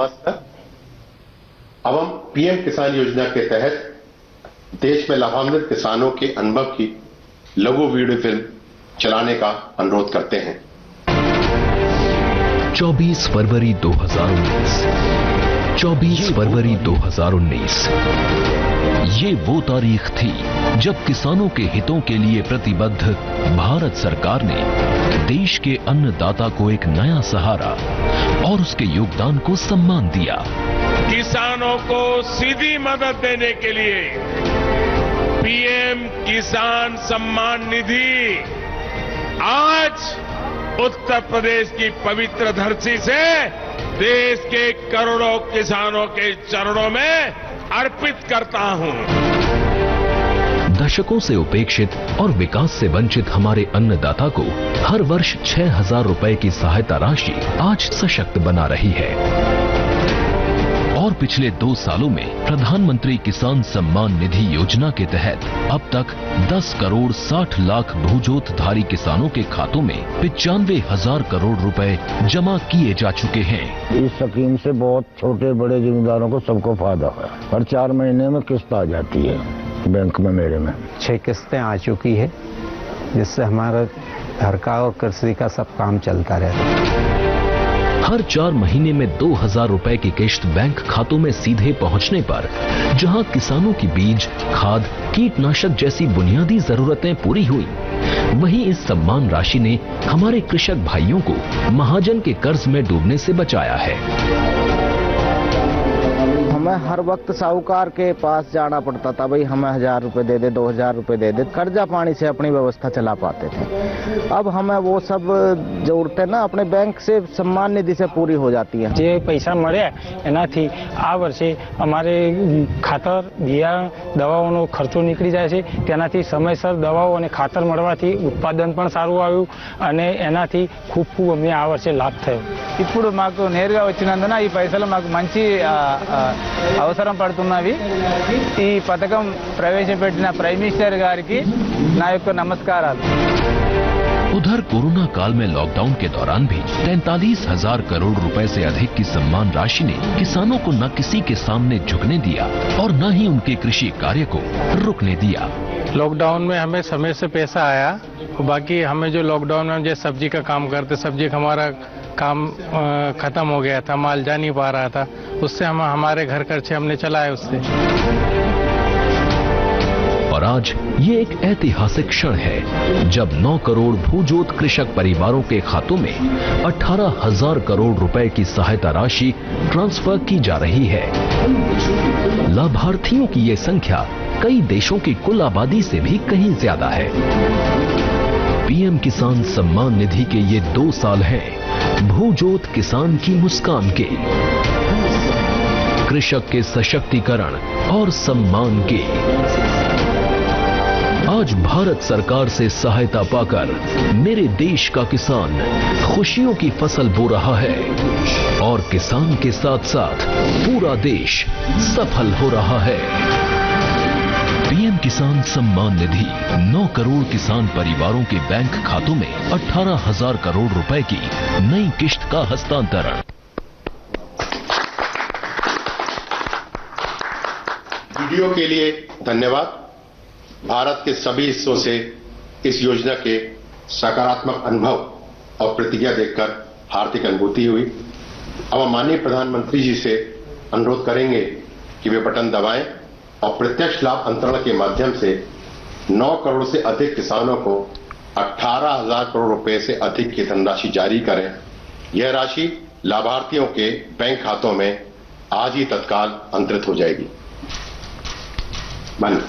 Breakfast का। अब हम पीएम किसान योजना के तहत देश में लाभान्वित किसानों के अनुभव की लघु वीडियो फिल्म चलाने का अनुरोध करते हैं। 24 फरवरी 2019, 24 फरवरी 2019 ये वो तारीख थी जब किसानों के हितों के लिए प्रतिबद्ध भारत सरकार ने देश के अन्नदाता को एक नया सहारा और उसके योगदान को सम्मान दिया। किसानों को सीधी मदद देने के लिए पीएम किसान सम्मान निधि आज उत्तर प्रदेश की पवित्र धरती से देश के करोड़ों किसानों के चरणों में अर्पित करता हूं। दशकों से उपेक्षित और विकास से वंचित हमारे अन्नदाता को हर वर्ष 6,000 रुपए की सहायता राशि आज सशक्त बना रही है। और पिछले 2 सालों में प्रधानमंत्री किसान सम्मान निधि योजना के तहत अब तक 10 करोड़ 60 लाख भूजोतधारी किसानों के खातों में 95,000 करोड़ रुपए जमा किए जा चुके हैं। इस स्कीम से बहुत छोटे बड़े जिम्मेदारों को सबको फायदा है। हर 4 महीने में किस्त आ जाती है बैंक में। मेरे में 6 किस्तें आ चुकी है, जिससे हमारा घर का और कृषि का सब काम चलता रहता है। हर 4 महीने में 2,000 रुपए की किश्त बैंक खातों में सीधे पहुंचने पर जहां किसानों की बीज, खाद, कीटनाशक जैसी बुनियादी जरूरतें पूरी हुई, वहीं इस सम्मान राशि ने हमारे कृषक भाइयों को महाजन के कर्ज में डूबने से बचाया है। हमें हर वक्त साहूकार के पास जाना पड़ता था, भाई हमें 1,000 रुपए दे दे, 2,000 रुपए दे दे, कर्जा पानी से अपनी व्यवस्था चला पाते थे। अब हमें वो सब जरूरतें ना अपने बैंक से सम्मान निधि से पूरी हो जाती है। જે પૈસા મળ્યા એનાથી આ વર્ષે અમારે ખાતર, બિયારણ, દવાઓનો ખર્ચો નીકળી જાય છે। તેનાથી સમયસર દવાઓ અને ખાતર મળવાથી ઉત્પાદન પણ સારું આવ્યું અને એનાથી ખૂબ અમને આ વર્ષે લાભ થયો। ఇప్పుడు మాకు నేరుగా వచ్చినందున ఈ పైసలు మాకు మంచి అవసరం పడుతున్నవి। ఈ పథకం ప్రవేశపెట్టిన ప్రైమ్ మినిస్టర్ గారికి నా యొక్క నమస్కారాలు। उधर कोरोना काल में लॉकडाउन के दौरान भी 43,000 करोड़ रुपए से अधिक की सम्मान राशि ने किसानों को न किसी के सामने झुकने दिया और न ही उनके कृषि कार्य को रुकने दिया। लॉकडाउन में हमें समय से पैसा आया, बाकी हमें जो लॉकडाउन में जो सब्जी का काम करते, सब्जी का हमारा काम खत्म हो गया था, माल जा नहीं पा रहा था, उससे हम हमारे घर खर्चे हमने चलाए उससे। और आज ये एक ऐतिहासिक क्षण है जब 9 करोड़ भूजोत कृषक परिवारों के खातों में 18,000 करोड़ रुपए की सहायता राशि ट्रांसफर की जा रही है। लाभार्थियों की ये संख्या कई देशों की कुल आबादी से भी कहीं ज्यादा है। पीएम किसान सम्मान निधि के ये 2 साल हैं भूजोत किसान की मुस्कान के, कृषक के सशक्तिकरण और सम्मान के। आज भारत सरकार से सहायता पाकर मेरे देश का किसान खुशियों की फसल बो रहा है और किसान के साथ साथ पूरा देश सफल हो रहा है। पीएम किसान सम्मान निधि 9 करोड़ किसान परिवारों के बैंक खातों में 18,000 करोड़ रुपए की नई किश्त का हस्तांतरण। वीडियो के लिए धन्यवाद। भारत के सभी हिस्सों से इस योजना के सकारात्मक अनुभव और प्रतिक्रिया देखकर हार्दिक अनुभूति हुई। अब हम माननीय प्रधानमंत्री जी से अनुरोध करेंगे कि वे बटन दबाएं और प्रत्यक्ष लाभ अंतरण के माध्यम से 9 करोड़ से अधिक किसानों को 18,000 करोड़ रुपए से अधिक की धनराशि जारी करें। यह राशि लाभार्थियों के बैंक खातों में आज ही तत्काल अंतरित हो जाएगी। माननीय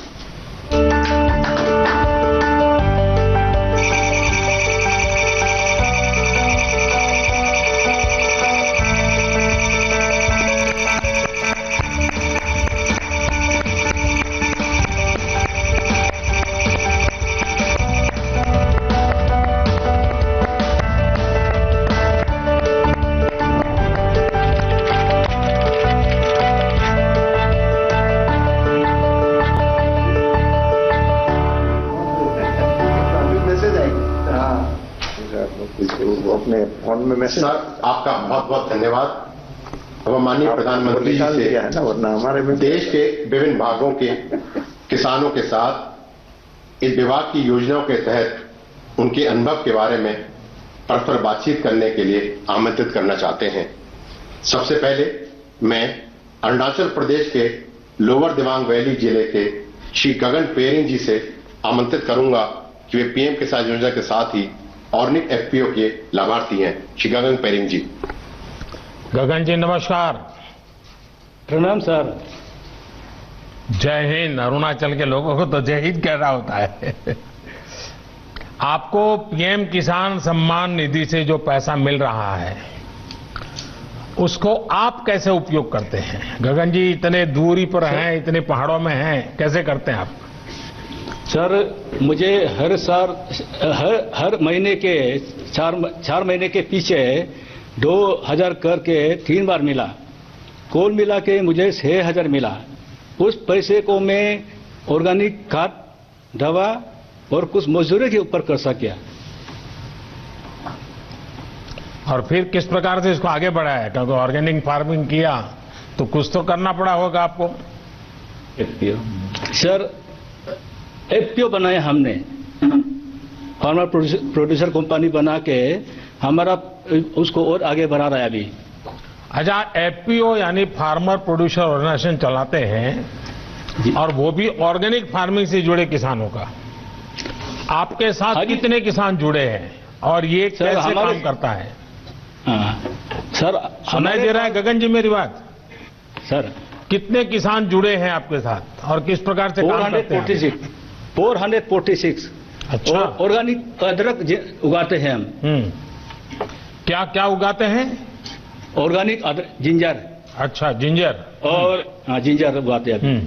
अपने फोन में मैसेज। सर आपका बहुत बहुत धन्यवाद। अब माननीय प्रधानमंत्री जी से देश के विभिन्न भागों के किसानों के साथ इस विभाग की योजनाओं के तहत उनके अनुभव के बारे में परस्पर बातचीत करने के लिए आमंत्रित करना चाहते हैं। सबसे पहले मैं अरुणाचल प्रदेश के लोअर दिबांग वैली जिले के श्री गगन पेरिंग जी से आमंत्रित करूंगा कि वे पीएम किसान योजना के साथ ही ऑर्गेनिक एफपीओ के लाभार्थी हैं। श्री गगन पेरिंग जी। गगन जी नमस्कार। प्रणाम सर। जय हिंद। अरुणाचल के लोगों को तो जय हिंद कहना होता है। आपको पीएम किसान सम्मान निधि से जो पैसा मिल रहा है उसको आप कैसे उपयोग करते हैं? गगन जी इतने दूरी पर हैं, इतने पहाड़ों में हैं, कैसे करते हैं आप? सर मुझे हर साल हर महीने के चार महीने के पीछे 2000 करके 3 बार मिला। कुल मिला के मुझे 6000 मिला। उस पैसे को मैं ऑर्गेनिक खाद, दवा और कुछ मजदूरी के ऊपर खर्च किया। और फिर किस प्रकार से इसको आगे बढ़ाया? क्योंकि ऑर्गेनिक फार्मिंग किया तो कुछ तो करना पड़ा होगा आपको। सर एफपीओ बनाया हमने, फार्मर प्रोड्यूसर कंपनी बना के हमारा उसको और आगे बढ़ा रहा है अभी। अच्छा, एफपीओ यानी फार्मर प्रोड्यूसर ऑर्गेनाइजेशन चलाते हैं और वो भी ऑर्गेनिक फार्मिंग से जुड़े किसानों का। आपके साथ कितने किसान जुड़े हैं और ये कैसे काम करता है? सर सुनाई दे रहा है गगन जी मेरी बात? सर कितने किसान जुड़े हैं आपके साथ और किस प्रकार से काम करते हैं? 446। अच्छा। ऑर्गेनिक अदरक उगाते हैं हम। क्या क्या उगाते हैं? Organic ginger. अच्छा, जिंजर। और जिंजर उगाते हैं।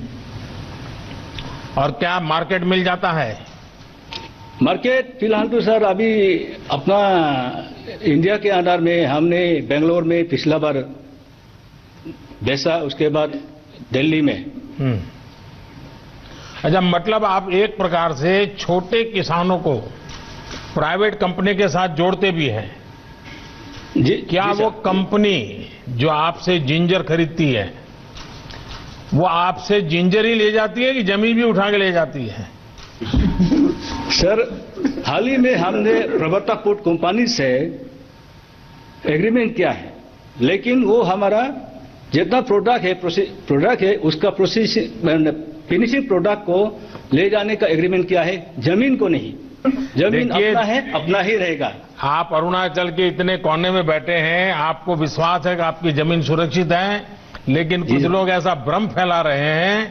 और क्या मार्केट मिल जाता है? मार्केट फिलहाल तो सर अभी अपना इंडिया के अंदर में हमने बेंगलोर में पिछला बार बेचा, उसके बाद दिल्ली में। अच्छा, मतलब आप एक प्रकार से छोटे किसानों को प्राइवेट कंपनी के साथ जोड़ते भी हैं। जी, क्या जी वो कंपनी जो आपसे जिंजर खरीदती है वो आपसे जिंजर ही ले जाती है कि जमीन भी उठा के ले जाती है? सर हाल ही में हमने प्रवर्तक फूड कंपनी से एग्रीमेंट किया है, लेकिन वो हमारा जितना प्रोडक्ट है उसका प्रोसेस फिनिशिंग प्रोडक्ट को ले जाने का एग्रीमेंट किया है, जमीन को नहीं। जमीन अपना है, अपना ही रहेगा। आप अरुणाचल के इतने कोने में बैठे हैं, आपको विश्वास है कि आपकी जमीन सुरक्षित है, लेकिन कुछ लोग ऐसा भ्रम फैला रहे हैं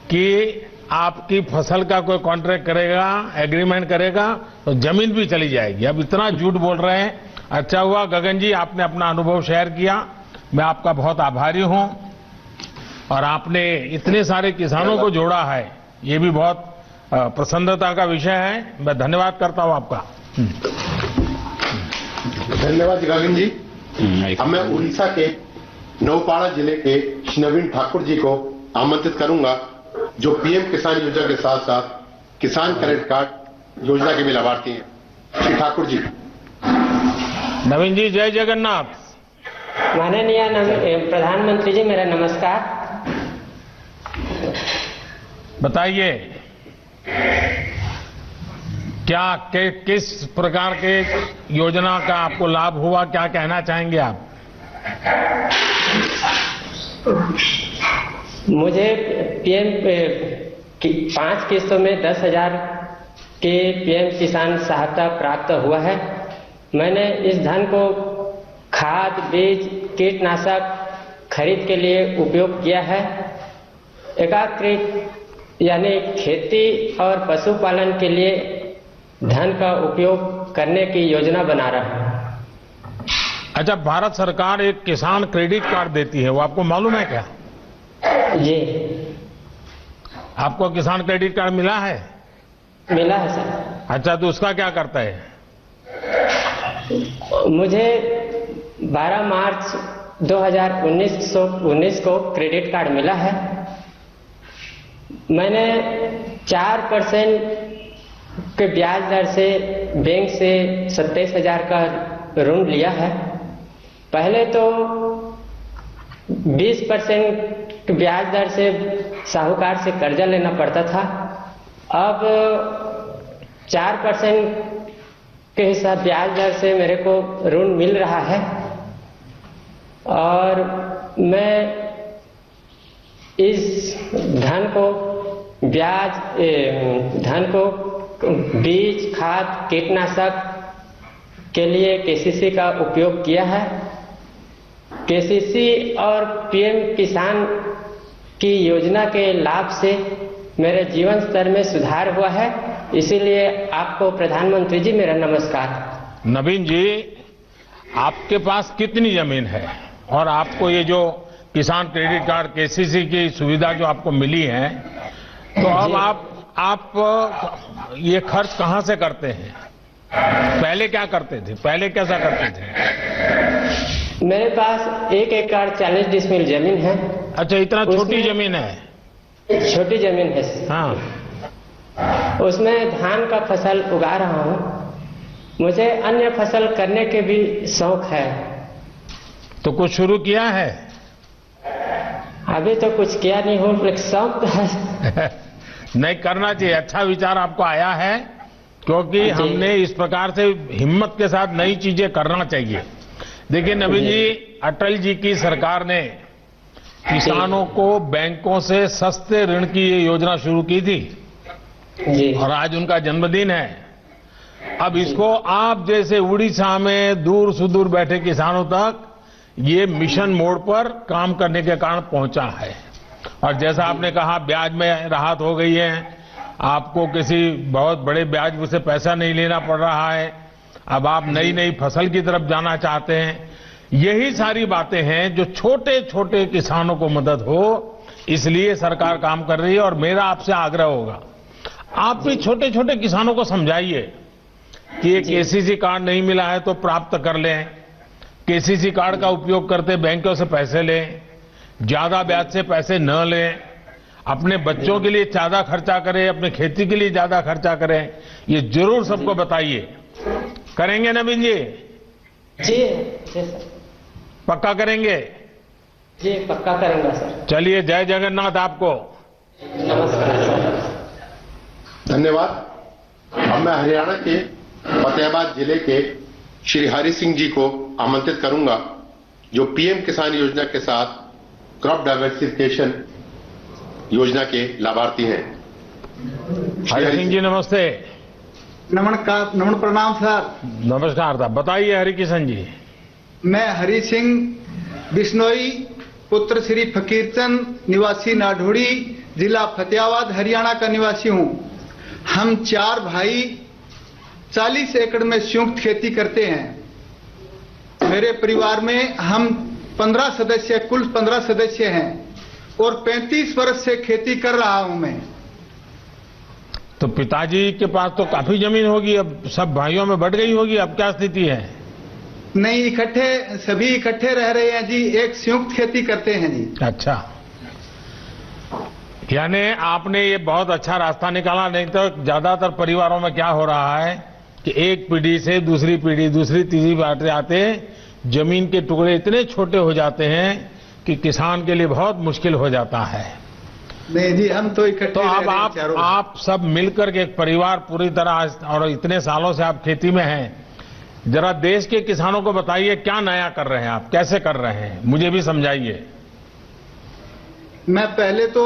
कि आपकी फसल का कोई कॉन्ट्रैक्ट करेगा, एग्रीमेंट करेगा तो जमीन भी चली जाएगी। अब इतना झूठ बोल रहे हैं। अच्छा हुआ गगन जी आपने अपना अनुभव शेयर किया, मैं आपका बहुत आभारी हूं। और आपने इतने सारे किसानों को जोड़ा है, ये भी बहुत प्रसन्नता का विषय है। मैं धन्यवाद करता हूं आपका। धन्यवाद गगन जी। अब मैं उड़ीसा के नौपाड़ा जिले के श्री नवीन ठाकुर जी को आमंत्रित करूंगा, जो पीएम किसान योजना के साथ साथ किसान क्रेडिट कार्ड योजना के भी लाभार्थी हैं। श्री ठाकुर जी। नवीन जी, जय जगन्नाथ। माननीय प्रधानमंत्री जी, मेरा नमस्कार। बताइए क्या किस प्रकार के योजना का आपको लाभ हुआ, क्या कहना चाहेंगे आप? मुझे पीएम 5 किस्तों में 10,000 के पीएम किसान सहायता प्राप्त हुआ है। मैंने इस धन को खाद, बीज, कीटनाशक खरीद के लिए उपयोग किया है। एकीकृत यानी खेती और पशुपालन के लिए धन का उपयोग करने की योजना बना रहा है। अच्छा, भारत सरकार एक किसान क्रेडिट कार्ड देती है, वो आपको मालूम है क्या? जी। आपको किसान क्रेडिट कार्ड मिला है? मिला है सर। अच्छा, तो उसका क्या करता है? मुझे 12 मार्च 2019 को क्रेडिट कार्ड मिला है। मैंने 4% के ब्याज दर से बैंक से 27,000 का ऋण लिया है। पहले तो 20% ब्याज दर से साहूकार से कर्जा लेना पड़ता था। अब 4% के हिसाब ब्याज दर से मेरे को ऋण मिल रहा है और मैं इस धन को बीज, खाद, कीटनाशक के लिए केसीसी का उपयोग किया है। केसीसी और पीएम किसान की योजना के लाभ से मेरे जीवन स्तर में सुधार हुआ है, इसीलिए आपको प्रधानमंत्री जी मेरा नमस्कार। नवीन जी, आपके पास कितनी जमीन है और आपको ये जो किसान क्रेडिट कार्ड केसीसी की सुविधा जो आपको मिली है, तो अब आप ये खर्च कहां से करते हैं? पहले क्या करते थे? पहले कैसा करते थे? मेरे पास 1 एकड़ 40 डिसमिल जमीन है। अच्छा, इतना छोटी जमीन है? छोटी जमीन है। हाँ। उसमें धान का फसल उगा रहा हूँ। मुझे अन्य फसल करने के भी शौक है। तो कुछ शुरू किया है? अभी तो कुछ किया नहीं हो, लेकिन शौक तो है। नहीं, करना चाहिए। अच्छा विचार आपको आया है, क्योंकि हमने इस प्रकार से हिम्मत के साथ नई चीजें करना चाहिए। देखिए नवीन जी, अटल जी की सरकार ने किसानों को बैंकों से सस्ते ऋण की ये योजना शुरू की थी और आज उनका जन्मदिन है। अब इसको आप जैसे उड़ीसा में दूर सुदूर बैठे किसानों तक ये मिशन मोड पर काम करने के कारण पहुंचा है। और जैसा आपने कहा, ब्याज में राहत हो गई है, आपको किसी बहुत बड़े ब्याज से पैसा नहीं लेना पड़ रहा है, अब आप नई नई फसल की तरफ जाना चाहते हैं। यही सारी बातें हैं जो छोटे छोटे किसानों को मदद हो, इसलिए सरकार काम कर रही है। और मेरा आपसे आग्रह होगा, आप भी छोटे छोटे किसानों को समझाइए कि ये केसीसी कार्ड नहीं मिला है तो प्राप्त कर लें, केसीसी कार्ड का उपयोग करते बैंकों से पैसे लें, ज्यादा ब्याज से पैसे न लें, अपने बच्चों के लिए ज्यादा खर्चा करें, अपने खेती के लिए ज्यादा खर्चा करें। ये जरूर सबको बताइए। करेंगे नवीन जी? जी सर। पक्का करेंगे? जी पक्का करेंगे सर। चलिए, जय जगन्नाथ आपको। नमस्कार सर। धन्यवाद। अब मैं हरियाणा के फतेहाबाद जिले के श्री हरि सिंह जी को आमंत्रित करूंगा, जो पीएम किसान योजना के साथ क्रॉप डाइवर्सिफिकेशन योजना के लाभार्थी हैं। हरि सिंह जी नमस्ते। नमस्कार, नमन प्रणाम सर। नमस्कार साहब, बताइए हरि किशन जी। मैं हरि सिंह बिश्नोई, पुत्र श्री फकीरचंद, निवासी नाढोड़ी, जिला फतेहाबाद, हरियाणा का निवासी हूं। हम 4 भाई 40 एकड़ में संयुक्त खेती करते हैं। मेरे परिवार में हम 15 सदस्य, कुल 15 सदस्य हैं और 35 वर्ष से खेती कर रहा हूं मैं। तो पिताजी के पास तो काफी जमीन होगी, अब सब भाइयों में बढ़ गई होगी, अब क्या स्थिति है? नहीं, सभी इकट्ठे रह रहे हैं जी, एक संयुक्त खेती करते हैं जी। अच्छा, यानी आपने ये बहुत अच्छा रास्ता निकाला। नहीं तो ज्यादातर परिवारों में क्या हो रहा है कि एक पीढ़ी से दूसरी पीढ़ी, दूसरी तीसरी बातें आते जमीन के टुकड़े इतने छोटे हो जाते हैं कि किसान के लिए बहुत मुश्किल हो जाता है। नहीं जी, हम तो इकट्ठे। तो अब आप सब मिलकर के एक परिवार पूरी तरह, और इतने सालों से आप खेती में हैं, जरा देश के किसानों को बताइए क्या नया कर रहे हैं आप, कैसे कर रहे हैं, मुझे भी समझाइए। मैं पहले तो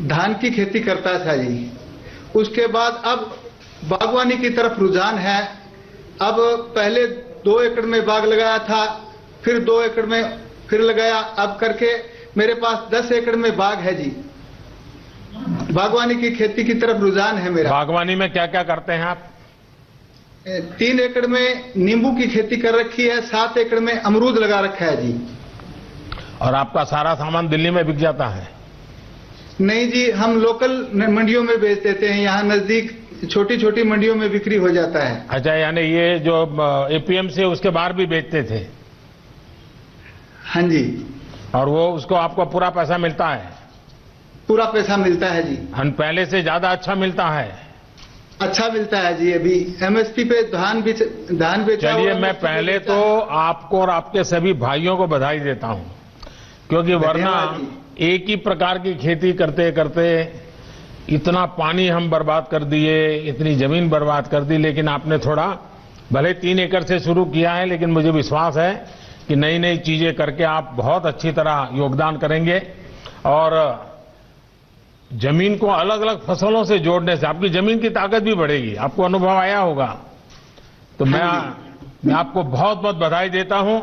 धान की खेती करता था जी, उसके बाद अब बागवानी की तरफ रुझान है। अब पहले 2 एकड़ में बाग लगाया था, फिर 2 एकड़ में फिर लगाया, अब करके मेरे पास 10 एकड़ में बाग है जी। बागवानी की खेती की तरफ रुझान है मेरा। बागवानी में क्या क्या करते हैं आप? 3 एकड़ में नींबू की खेती कर रखी है, 7 एकड़ में अमरूद लगा रखा है जी। और आपका सारा सामान दिल्ली में बिक जाता है? नहीं जी, हम लोकल मंडियों में बेच देते हैं, यहाँ नजदीक छोटी छोटी मंडियों में बिक्री हो जाता है। अच्छा, यानी ये जो एपीएमसी है उसके बाहर भी बेचते थे? हाँ जी। और वो उसको आपको पूरा पैसा मिलता है? पूरा पैसा मिलता है जी। पहले से ज्यादा अच्छा मिलता है? अच्छा मिलता है जी। अभी एमएसपी पे धान बेचा। चलिए, मैं पहले तो आपको और आपके सभी भाइयों को बधाई देता हूं क्योंकि वरना एक ही प्रकार की खेती करते करते इतना पानी हम बर्बाद कर दिए, इतनी जमीन बर्बाद कर दी। लेकिन आपने थोड़ा, भले 3 एकड़ से शुरू किया है, लेकिन मुझे विश्वास है कि नई नई चीजें करके आप बहुत अच्छी तरह योगदान करेंगे। और जमीन को अलग अलग फसलों से जोड़ने से आपकी जमीन की ताकत भी बढ़ेगी। आपको अनुभव आया होगा। तो मैं आपको बहुत बहुत बधाई देता हूं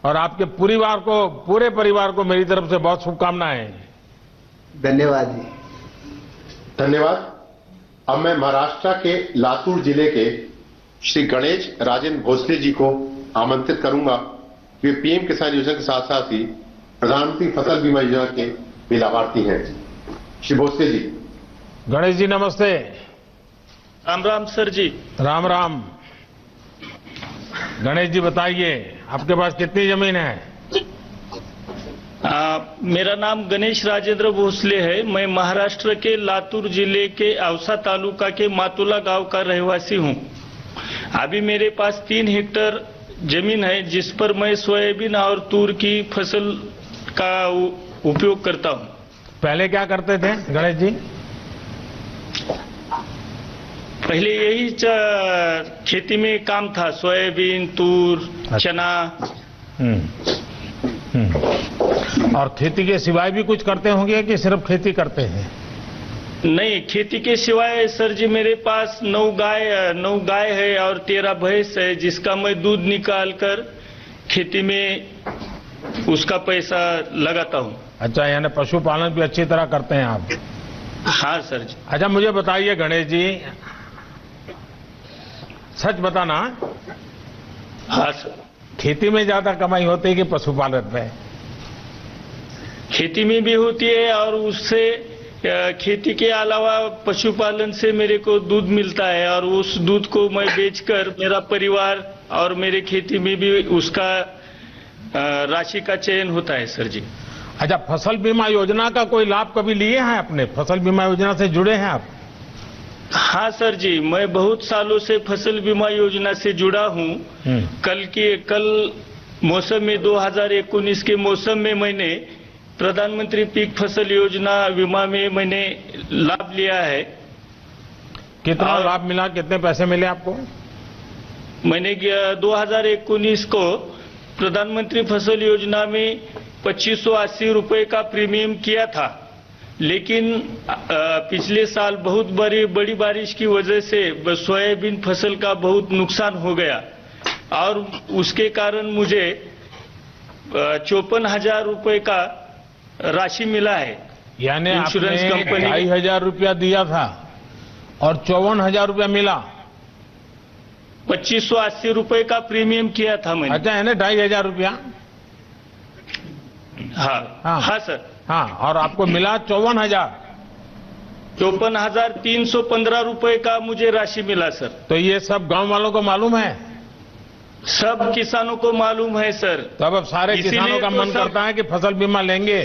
और आपके पूरे परिवार को मेरी तरफ से बहुत शुभकामनाएं। धन्यवाद जी। धन्यवाद। अब मैं महाराष्ट्र के लातूर जिले के श्री गणेश राजेंद्र भोसले जी को आमंत्रित करूंगा। वे पीएम किसान योजना के साथ साथ ही प्रधानमंत्री फसल बीमा योजना के भी लाभार्थी हैं। श्री भोसले जी। गणेश जी नमस्ते। राम राम सर जी। राम राम। गणेश जी बताइए, आपके पास कितनी जमीन है? मेरा नाम गणेश राजेंद्र भोसले है। मैं महाराष्ट्र के लातूर जिले के औसा तालुका के मातुला गांव का रहवासी हूं। अभी मेरे पास 3 हेक्टेयर जमीन है, जिस पर मैं सोयाबीन और तूर की फसल का उपयोग करता हूं। पहले क्या करते थे गणेश जी? पहले यही खेती में काम था, सोयाबीन, तूर, चना। और खेती के सिवाय भी कुछ करते होंगे कि सिर्फ खेती करते हैं? नहीं, खेती के सिवाय सर जी मेरे पास 9 गाय है और 13 भैंस है, जिसका मैं दूध निकाल कर खेती में उसका पैसा लगाता हूं। अच्छा, यानी पशुपालन भी अच्छी तरह करते हैं आप? हाँ सर जी। अच्छा, मुझे बताइए गणेश जी, सच बताना। हाँ सर। खेती में ज्यादा कमाई होती है कि पशुपालन में? खेती में भी होती है और उससे खेती के अलावा पशुपालन से मेरे को दूध मिलता है और उस दूध को मैं बेचकर मेरा परिवार और मेरे खेती में भी उसका राशि का चयन होता है सर जी। अच्छा, फसल बीमा योजना का कोई लाभ कभी लिए हैं आपने? फसल बीमा योजना से जुड़े हैं आप? हाँ सर जी, मैं बहुत सालों से फसल बीमा योजना से जुड़ा हूँ। कल मौसम में 2019 के मौसम में मैंने प्रधानमंत्री पीक फसल योजना बीमा में मैंने लाभ लिया है। कितना लाभ मिला, कितने पैसे मिले आपको? मैंने 2019 को प्रधानमंत्री फसल योजना में 2580 रुपए का प्रीमियम किया था, लेकिन पिछले साल बहुत बड़ी बारिश की वजह से सोयाबीन फसल का बहुत नुकसान हो गया और उसके कारण मुझे 54,000 रुपए का राशि मिला है। यानी इंश्योरेंस कंपनी 2,500 रुपया दिया था और 54,000 रुपया मिला। 2580 रुपए का प्रीमियम किया था मैंने। अच्छा, यानी 2,500 रुपया? हाँ सर। हाँ, और आपको मिला 54,000? 54,315 रुपए का मुझे राशि मिला सर। तो ये सब गांव वालों को मालूम है? सब किसानों को मालूम है सर। तब अब सारे किसानों का मन करता है कि फसल बीमा लेंगे।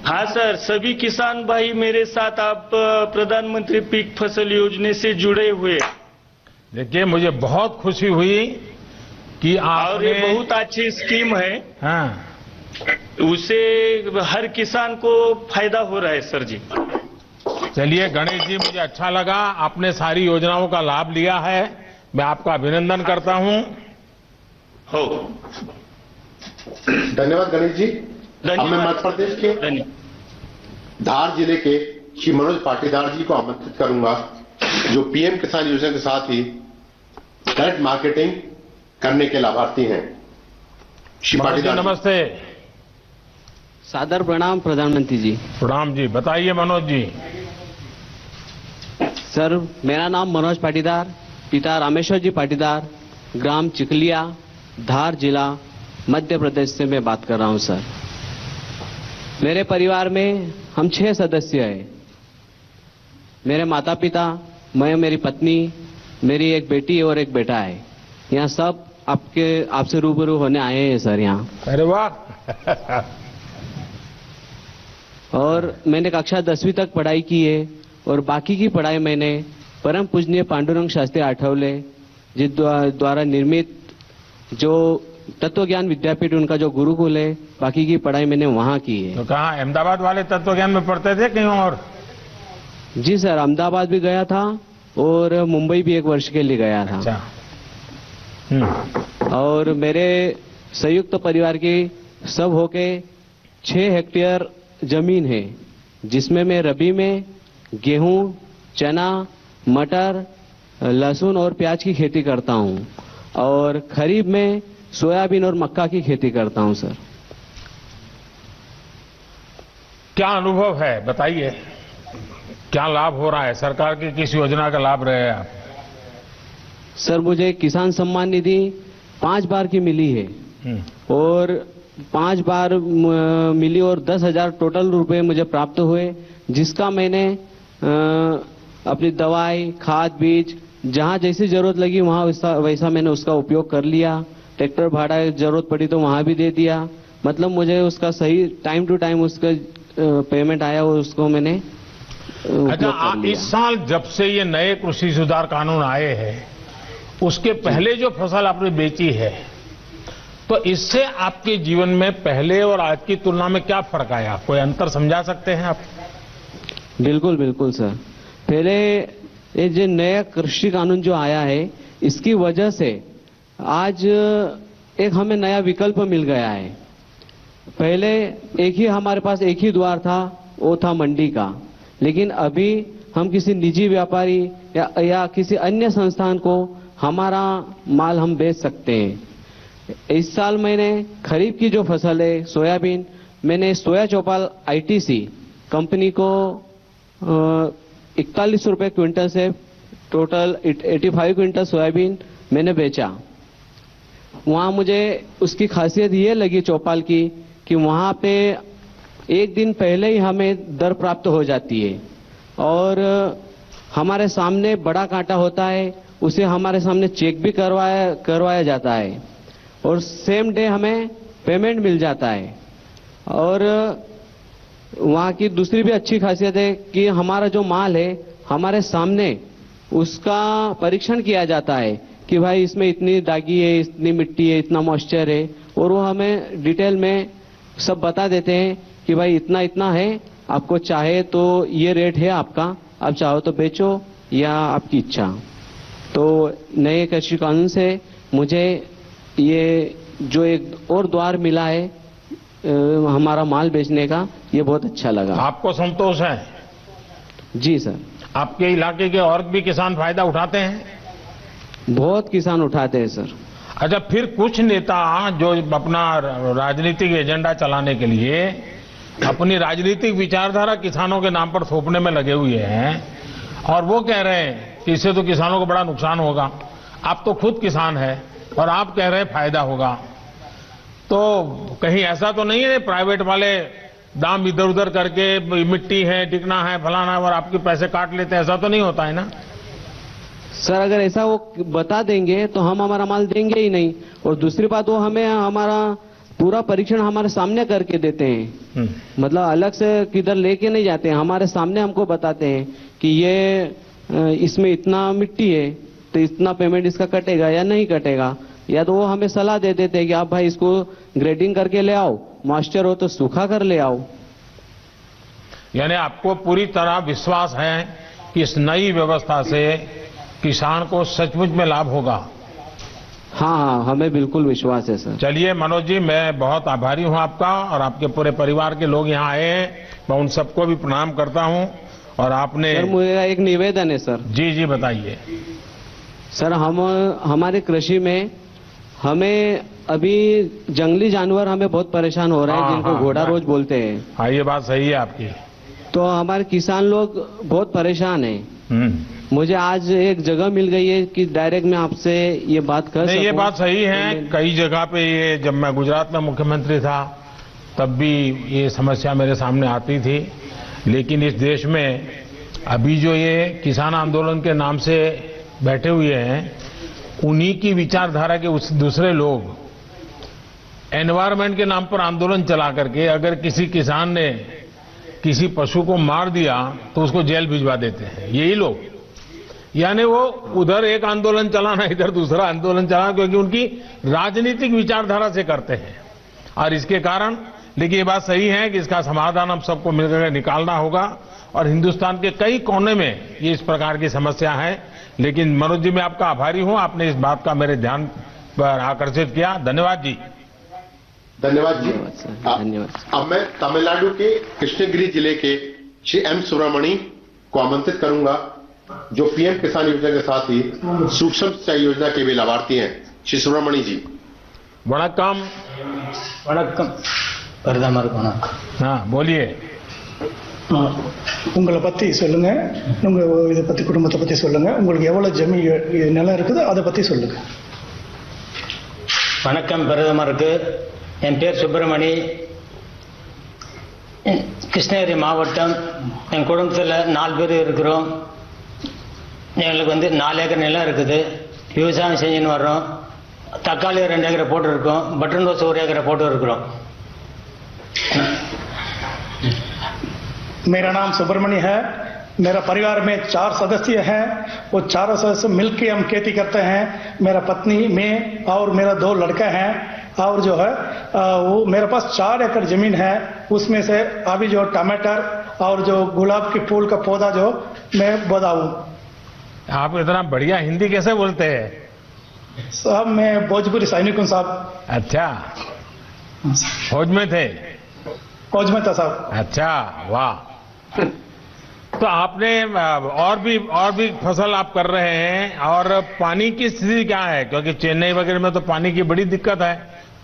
हाँ सर, सभी किसान भाई मेरे साथ आप प्रधानमंत्री पीक फसल योजना से जुड़े हुए। देखिए, मुझे बहुत खुशी हुई कि आपने, और ये बहुत अच्छी स्कीम है। हाँ, उससे हर किसान को फायदा हो रहा है सर जी। चलिए गणेश जी, मुझे अच्छा लगा आपने सारी योजनाओं का लाभ लिया है। मैं आपका अभिनंदन करता हूं। हो, धन्यवाद गणेश जी। अब मैं मध्य प्रदेश के धार जिले के श्री मनोज पाटीदार जी को आमंत्रित करूंगा, जो पीएम किसान योजना के साथ ही डायरेक्ट मार्केटिंग करने के लाभार्थी हैं। श्री पाटीदार, नमस्ते। सादर प्रणाम प्रधानमंत्री जी। प्रणाम जी। बताइए मनोज जी। सर, मेरा नाम मनोज पाटीदार, पिता रामेश्वर जी पाटीदार, ग्राम चिखलिया, धार जिला, मध्य प्रदेश से मैं बात कर रहा हूं सर। मेरे परिवार में हम 6 सदस्य हैं। मेरे माता पिता, मैं, मेरी पत्नी, मेरी एक बेटी और एक बेटा है। यहाँ सब आपसे रूबरू होने आए हैं सर यहाँ। अरे वाह। और मैंने कक्षा 10वीं तक पढ़ाई की है और बाकी की पढ़ाई मैंने परम पूजनीय पांडुरंग शास्त्री आठवले जी द्वारा निर्मित जो तत्व ज्ञान विद्यापीठ उनका जो गुरुकुल है, बाकी की पढ़ाई मैंने वहाँ की है। तो कहाँ अहमदाबाद वाले तत्व ज्ञान में पढ़ते थे कहीं और? जी सर, अहमदाबाद भी गया था और मुंबई भी 1 वर्ष के लिए गया था। अच्छा। और मेरे संयुक्त परिवार की सब होके 6 हेक्टेयर जमीन है, जिसमें मैं रबी में गेहूं, चना, मटर, लहसुन और प्याज की खेती करता हूं और खरीफ में सोयाबीन और मक्का की खेती करता हूं सर। क्या अनुभव है बताइए, क्या लाभ हो रहा है? सरकार की किस योजना का लाभ रहे आप? सर मुझे किसान सम्मान निधि 5 बार की मिली है और 5 बार मिली और 10,000 टोटल रुपए मुझे प्राप्त हुए, जिसका मैंने अपनी दवाई, खाद, बीज जहां जैसी जरूरत लगी वहां वैसा मैंने उसका उपयोग कर लिया। ट्रैक्टर भाड़ा जरूरत पड़ी तो वहां भी दे दिया। मतलब मुझे उसका सही टाइम टू टाइम उसका पेमेंट आया और उसको मैंने अच्छा, इस साल जब से ये नए कृषि सुधार कानून आए हैं, उसके पहले जो फसल आपने बेची है, तो इससे आपके जीवन में पहले और आज की तुलना में क्या फर्क आया? कोई अंतर समझा सकते हैं आप? बिल्कुल बिल्कुल सर। पहले ये जो नया कृषि कानून जो आया है, इसकी वजह से आज एक हमें नया विकल्प मिल गया है। पहले हमारे पास एक ही द्वार था, वो था मंडी का, लेकिन अभी हम किसी निजी व्यापारी या किसी अन्य संस्थान को हमारा माल हम बेच सकते हैं। इस साल मैंने खरीफ की जो फसल है सोयाबीन, मैंने सोया चौपाल आईटीसी कंपनी को 41 रुपए क्विंटल से टोटल 85 क्विंटल सोयाबीन मैंने बेचा। वहां मुझे उसकी खासियत ये लगी चौपाल की कि वहां पे एक दिन पहले ही हमें दर प्राप्त हो जाती है और हमारे सामने बड़ा कांटा होता है, उसे हमारे सामने चेक भी करवाया जाता है और सेम डे हमें पेमेंट मिल जाता है। और वहाँ की दूसरी भी अच्छी खासियत है कि हमारा जो माल है हमारे सामने उसका परीक्षण किया जाता है कि भाई इसमें इतनी दागी है, इतनी मिट्टी है, इतना मॉइस्चर है, और वो हमें डिटेल में सब बता देते हैं कि भाई इतना इतना है, आपको चाहे तो ये रेट है आपका, आप चाहो तो बेचो या आपकी इच्छा। तो नए कृषि कानून से मुझे ये जो एक और द्वार मिला है हमारा माल बेचने का, ये बहुत अच्छा लगा। आपको संतोष है? जी सर। आपके इलाके के और भी किसान फायदा उठाते हैं? बहुत किसान उठाते हैं सर। अच्छा, फिर कुछ नेता जो अपना राजनीतिक एजेंडा चलाने के लिए अपनी राजनीतिक विचारधारा किसानों के नाम पर थोपने में लगे हुए हैं और वो कह रहे हैं कि इससे तो किसानों को बड़ा नुकसान होगा। आप तो खुद किसान हैं और आप कह रहे हैं फायदा होगा, तो कहीं ऐसा तो नहीं है प्राइवेट वाले दाम इधर उधर करके मिट्टी है, टिकना है, फलाना है और आपके पैसे काट लेते हैं? ऐसा तो नहीं होता है ना सर? अगर ऐसा वो बता देंगे तो हम हमारा माल देंगे ही नहीं, और दूसरी बात वो हमें हमारा पूरा परीक्षण हमारे सामने करके देते हैं। मतलब अलग से किधर लेके नहीं जाते हैं, हमारे सामने हमको बताते हैं कि ये इसमें इतना मिट्टी है तो इतना पेमेंट इसका कटेगा या नहीं कटेगा, या तो वो हमें सलाह दे देते हैं कि आप भाई इसको ग्रेडिंग करके ले आओ, मॉइस्चर हो तो सूखा कर ले आओ। यानी आपको पूरी तरह विश्वास है कि इस नई व्यवस्था से किसान को सचमुच में लाभ होगा? हाँ, हमें बिल्कुल विश्वास है सर। चलिए मनोज जी, मैं बहुत आभारी हूं आपका और आपके पूरे परिवार के लोग यहाँ आए हैं, मैं उन सबको भी प्रणाम करता हूं। और आपने सर, मुझे एक निवेदन है सर। जी जी बताइए सर। हमारे कृषि में हमें अभी जंगली जानवर हमें बहुत परेशान हो रहे हैं, जिनको घोड़ा रोज बोलते हैं। हाँ, ये बात सही है आपकी। तो हमारे किसान लोग बहुत परेशान हैं। मुझे आज एक जगह मिल गई है कि डायरेक्ट मैं आपसे ये बात कर सकूं। ये बात सही है। कई जगह पे ये, जब मैं गुजरात में मुख्यमंत्री था तब भी ये समस्या मेरे सामने आती थी, लेकिन इस देश में अभी जो ये किसान आंदोलन के नाम से बैठे हुए हैं, उन्हीं की विचारधारा के दूसरे लोग एनवायरमेंट के नाम पर आंदोलन चला करके अगर किसी किसान ने किसी पशु को मार दिया तो उसको जेल भिजवा देते हैं। यही लोग यानी वो उधर एक आंदोलन चलाना, इधर दूसरा आंदोलन चलाना, क्योंकि उनकी राजनीतिक विचारधारा से करते हैं। और इसके कारण, लेकिन ये बात सही है कि इसका समाधान हम सबको मिलकर निकालना होगा। और हिंदुस्तान के कई कोने में ये इस प्रकार की समस्या है। लेकिन मनोज जी, मैं आपका आभारी हूं, आपने इस बात का मेरे ध्यान पर आकर्षित किया। धन्यवाद जी। धन्यवाद जी। अब मैं तमिलनाडु के कृष्णगिरी जिले के श्री एम सुब्रमणी को आमंत्रित करूंगा, जो पीएम किसान योजना के साथ ही सूक्ष्म सिंचाई योजना के भी लाभार्थी हैं। श्री सुब्रमणी जी। वणक्कम। வணக்கம் பிரதமர் வணக்கம். बोलिए. உங்களை பத்தி சொல்லுங்க, உங்க இதை பத்தி, குடும்பத்தை பத்தி சொல்லுங்க, உங்களுக்கு எவ்வளவு ஜமீன் நிலம் இருக்குது அதை பத்தி சொல்லுங்க. வணக்கம் பிரதமருக்கு. என் பேர் சுப்பிரமணி, கிருஷ்ணகிரி மாவட்டம். என் குடும்பத்தில் 4 பேர் இருக்கிறோம். எங்களுக்கு 4 ஏக்கர் நிலம் இருக்குது. விவசாயம் செஞ்சுன்னு வர்றோம். தக்காளி 2 ஏக்கரை போட்டு இருக்கோம். பட்டன் ரோஸ் 1 ஏக்கரை போட்டு இருக்கிறோம். मेरा नाम सुब्रमण्य है. मेरा परिवार में 4 सदस्य हैं. वो 4 सदस्य मिलकर हम खेती करते हैं. मेरा पत्नी, मैं और मेरा 2 लड़का हैं. और जो है वो मेरे पास 4 एकड़ जमीन है. उसमें से अभी जो टमाटर और जो गुलाब के फूल का पौधा जो मैं बताऊं. आप इतना बढ़िया हिंदी कैसे बोलते हैं? साहब मैं भोजपुरी सैनिक हूं साहब. अच्छा, फौज में थे? फौज में था साहब. अच्छा, वाह. तो आपने और भी फसल आप कर रहे हैं, और पानी की स्थिति क्या है? क्योंकि चेन्नई वगैरह में तो पानी की बड़ी दिक्कत है,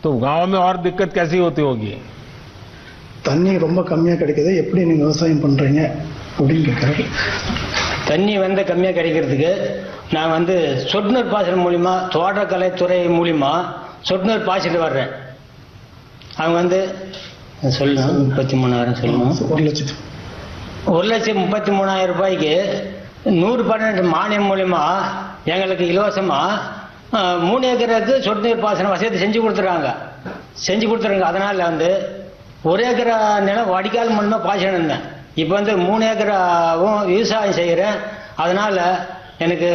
तो गांव में और दिक्कत कैसी होती होगी? தண்ணி ரொம்ப கம்மியா கிடைக்குது, எப்படி நீங்க விவசாயம் பண்றீங்க அப்படின்னு கேட்கறாரு. தண்ணி கம்மியா கிடைக்கிறதுக்கு நான் சொட்டு நீர் பாசனம் மூலியமா, தோட்டக்கலைத்துறை மூலியமா சொட்டு நீர் பாய்ச்சிட்டு வர்றேன். அவங்க சொல்லணும் 33,000 சொல்லணும். 1,33,000 ரூபாய்க்கு 112 மானியம் மூலியமா எங்களுக்கு இலவசமா 3 ஏக்கருக்கு சொட்டு நீர் பாசன வசதி செஞ்சு கொடுத்துறாங்க. அதனால 1 ஏக்கர் நிலம் வடிகால் மூலமா பாய்ச்சணும் இருந்தேன். இப்போ 3 ஏக்கராவும் விவசாயம் செய்கிறேன். அதனால எனக்கு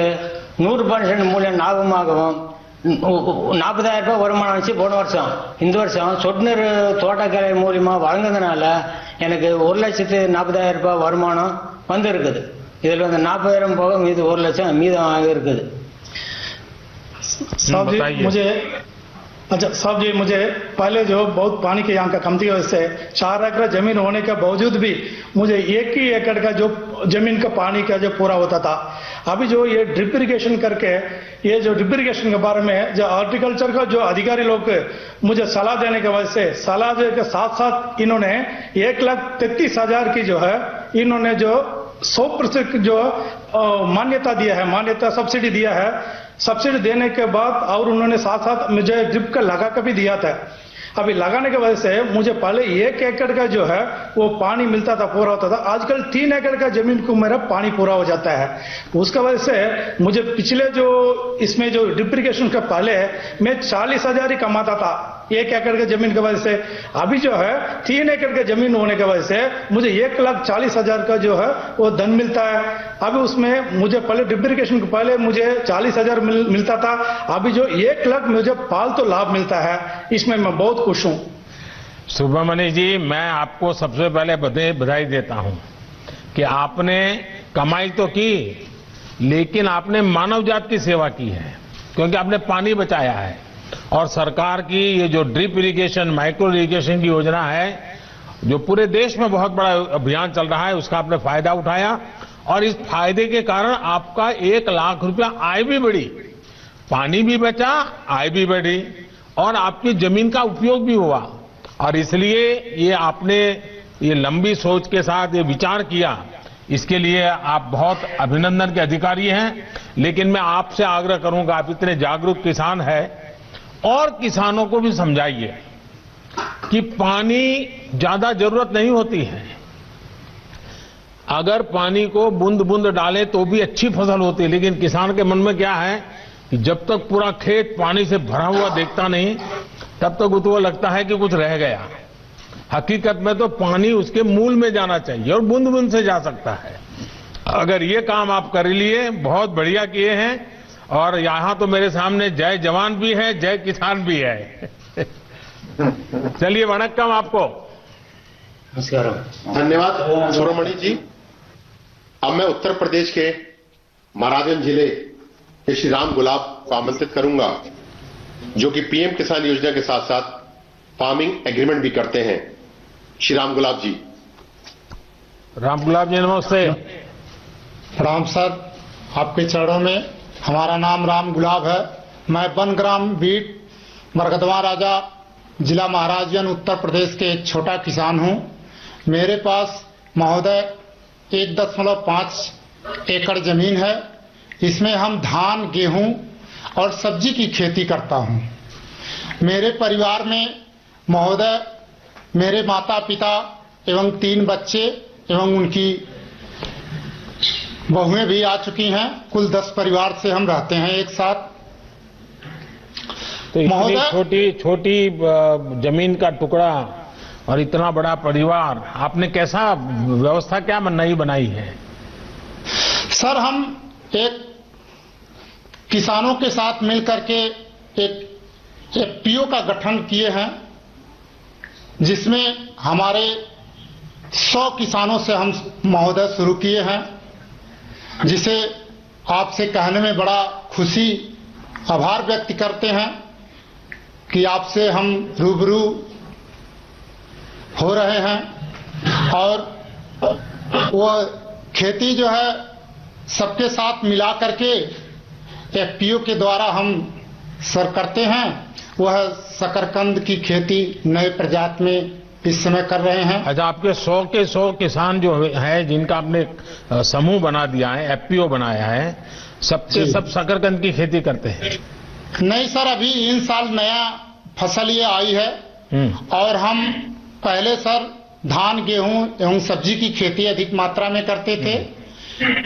112 மூலியம் லாபமாகவும் 40,000 ரூபாய் வருமானம் வச்சு போன வருஷம், இந்த வருஷம் சொட்டு நீர் தோட்டக்கலை மூலியமா வழங்குறதுனால எனக்கு 1,40,000 ரூபாய் வருமானம் இருக்குது. இதுல 40,000 போக மீது 1 லட்சம் மீதம் இருக்குது. साहब जी मुझे पहले जो बहुत पानी के यहाँ का कमती वजह से 4 एकड़ जमीन होने के बावजूद भी मुझे 1 ही एकड़ का जो जमीन का पानी का जो पूरा होता था. अभी जो ये ड्रिप इरिगेशन करके, ये जो ड्रिप इरिगेशन के बारे में जो हॉर्टिकल्चर का जो अधिकारी लोग मुझे सलाह देने की वजह से, सलाह के साथ साथ इन्होंने 1,33,000 की जो है इन्होंने जो 100% जो मान्यता दिया है, मान्यता सब्सिडी दिया है. सब्सिडी देने के बाद और उन्होंने साथ साथ मुझे ड्रिप का लगा कर भी दिया था. अभी लगाने की वजह से मुझे पहले 1 एकड़ का जो है वो पानी मिलता था, पूरा होता था. आजकल 3 एकड़ का जमीन को मेरा पानी पूरा हो जाता है. उसका वजह से मुझे पिछले जो इसमें जो ड्रिप इरिगेशन का पहले मैं 40,000 ही कमाता था 1 एकड़ के जमीन की वजह से. अभी जो है 3 एकड़ के जमीन होने की वजह से मुझे 1,40,000 का जो है वो धन मिलता है. अभी उसमें मुझे पहले ड्रिप इरिगेशन के पहले मुझे 40,000 मिलता था. अभी जो 1 लाख मुझे फालतू लाभ मिलता है. इसमें मैं बहुत खुश हूं. सुब्रमण्य जी, मैं आपको सबसे पहले बधाई देता हूं कि आपने कमाई तो की, लेकिन आपने मानव जात की सेवा की है, क्योंकि आपने पानी बचाया है. और सरकार की ये जो ड्रिप इरिगेशन, माइक्रो इरिगेशन की योजना है, जो पूरे देश में बहुत बड़ा अभियान चल रहा है, उसका आपने फायदा उठाया. और इस फायदे के कारण आपका 1 लाख रुपया आय भी बढ़ी, पानी भी बचा, आय भी बढ़ी, और आपकी जमीन का उपयोग भी हुआ. और इसलिए ये आपने ये लंबी सोच के साथ ये विचार किया, इसके लिए आप बहुत अभिनंदन के अधिकारी हैं. लेकिन मैं आपसे आग्रह करूंगा, आप इतने जागरूक किसान हैं, और किसानों को भी समझाइए कि पानी ज्यादा जरूरत नहीं होती है. अगर पानी को बूंद बूंद डालें तो भी अच्छी फसल होती है. लेकिन किसान के मन में क्या है कि जब तक पूरा खेत पानी से भरा हुआ देखता नहीं, तब तक उसको लगता है कि कुछ रह गया. हकीकत में तो पानी उसके मूल में जाना चाहिए, और बूंद बूंद से जा सकता है. अगर ये काम आप कर लिए, बहुत बढ़िया किए हैं। और यहां तो मेरे सामने जय जवान भी है, जय किसान भी है। चलिए, वणक्कम आपको। धन्यवाद सुब्रमणि जी। अब मैं उत्तर प्रदेश के महाराजगंज जिले के श्री राम गुलाब को आमंत्रित करूंगा, जो कि पीएम किसान योजना के साथ साथ फार्मिंग एग्रीमेंट भी करते हैं। श्री राम गुलाब जी। राम गुलाब जी, नमस्ते। प्रणाम सर, आपके चरणों में। हमारा नाम राम गुलाब है। मैं बनग्राम बीट मरकदवा राजा जिला महाराजगंज उत्तर प्रदेश के एक छोटा किसान हूं। मेरे पास महोदय 1.5 एकड़ जमीन है। इसमें हम धान, गेहूं और सब्जी की खेती करता हूं। मेरे परिवार में महोदय मेरे माता पिता एवं 3 बच्चे एवं उनकी बहुएं भी आ चुकी हैं। कुल 10 परिवार से हम रहते हैं एक साथ। तो इतनी छोटी जमीन का टुकड़ा और इतना बड़ा परिवार, आपने कैसा व्यवस्था क्या नई बनाई है? सर, हम एक किसानों के साथ मिलकर के एक एफपीओ का गठन किए हैं, जिसमें हमारे 100 किसानों से हम महोदय शुरू किए हैं, जिसे आपसे कहने में बड़ा खुशी, आभार व्यक्त करते हैं कि आपसे हम रूबरू हो रहे हैं। और वो खेती जो है सबके साथ मिला करके एफपीओ के द्वारा हम सर करते हैं। वह शकरकंद की खेती नए प्रजाति में इस समय कर रहे हैं। अच्छा, आपके 100 के 100 किसान जो है, जिनका आपने समूह बना दिया है, एफपीओ बनाया है, सबके सब शकरकंद की खेती करते हैं? नहीं सर, अभी इन साल नया फसल ये आई है। और हम पहले सर धान, गेहूं एवं सब्जी की खेती अधिक मात्रा में करते थे।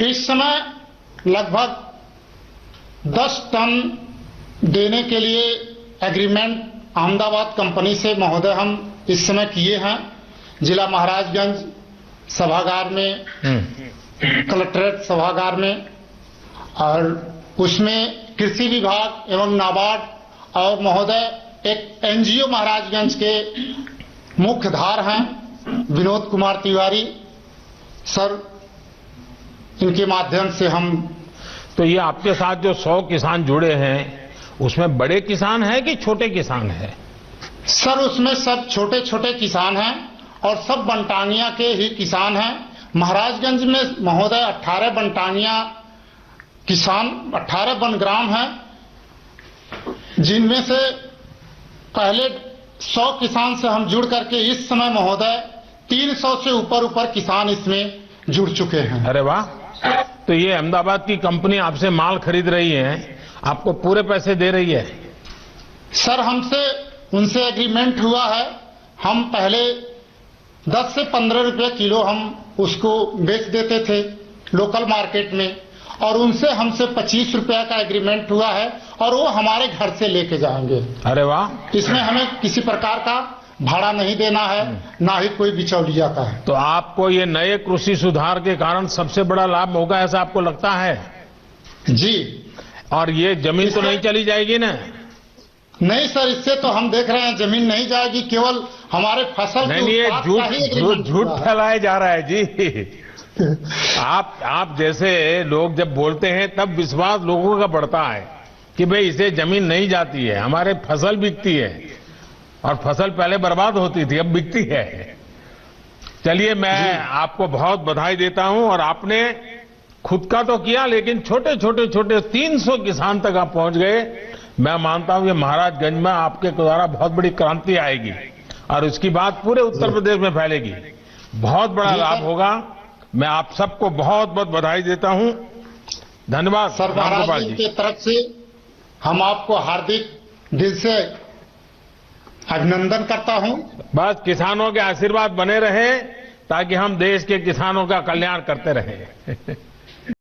इस समय लगभग 10 टन देने के लिए एग्रीमेंट अहमदाबाद कंपनी से महोदय हम इस समय किए हैं। जिला महाराजगंज सभागार में, कलेक्ट्रेट सभागार में। और उसमें कृषि विभाग एवं नाबार्ड और महोदय एक एनजीओ महाराजगंज के मुख्यधार हैं, विनोद कुमार तिवारी सर, इनके माध्यम से हम। तो ये आपके साथ जो 100 किसान जुड़े हैं, उसमें बड़े किसान हैं कि छोटे किसान हैं? सर, उसमें सब छोटे छोटे किसान हैं और सब बनटांगिया के ही किसान हैं। महाराजगंज में महोदय 18 बनटांगिया किसान, 18 बनग्राम हैं, जिनमें से पहले 100 किसान से हम जुड़ करके इस समय महोदय 300 से ऊपर किसान इसमें जुड़ चुके हैं। अरे वाह! तो ये अहमदाबाद की कंपनी आपसे माल खरीद रही है, आपको पूरे पैसे दे रही है? सर, उनसे एग्रीमेंट हुआ है। हम पहले 10 से 15 रुपए किलो हम उसको बेच देते थे लोकल मार्केट में, और उनसे हमसे 25 रुपया का एग्रीमेंट हुआ है, और वो हमारे घर से लेके जाएंगे। अरे वाह! इसमें हमें किसी प्रकार का भाड़ा नहीं देना है, ना ही कोई बिचौलिया का है। तो आपको ये नए कृषि सुधार के कारण सबसे बड़ा लाभ होगा, ऐसा आपको लगता है? जी। और ये जमीन तो नहीं चली जाएगी ना? नहीं सर, इससे तो हम देख रहे हैं जमीन नहीं जाएगी, केवल हमारे फसल नहीं, ये झूठ फैलाया जा रहा है जी। आप जैसे लोग जब बोलते हैं तब विश्वास लोगों का बढ़ता है कि भाई इसे जमीन नहीं जाती है, हमारे फसल बिकती है, और फसल पहले बर्बाद होती थी, अब बिकती है। चलिए, मैं आपको बहुत बधाई देता हूं। और आपने खुद का तो किया, लेकिन छोटे 300 किसान तक आप पहुंच गए। मैं मानता हूं कि महाराजगंज में आपके द्वारा बहुत बड़ी क्रांति आएगी और उसकी बात पूरे उत्तर प्रदेश में फैलेगी। बहुत बड़ा लाभ होगा। मैं आप सबको बहुत बहुत बधाई देता हूं। धन्यवाद सर। महाराज जी की तरफ से हम आपको हार्दिक दिल से अभिनंदन करता हूं। बस किसानों के आशीर्वाद बने रहे ताकि हम देश के किसानों का कल्याण करते रहें।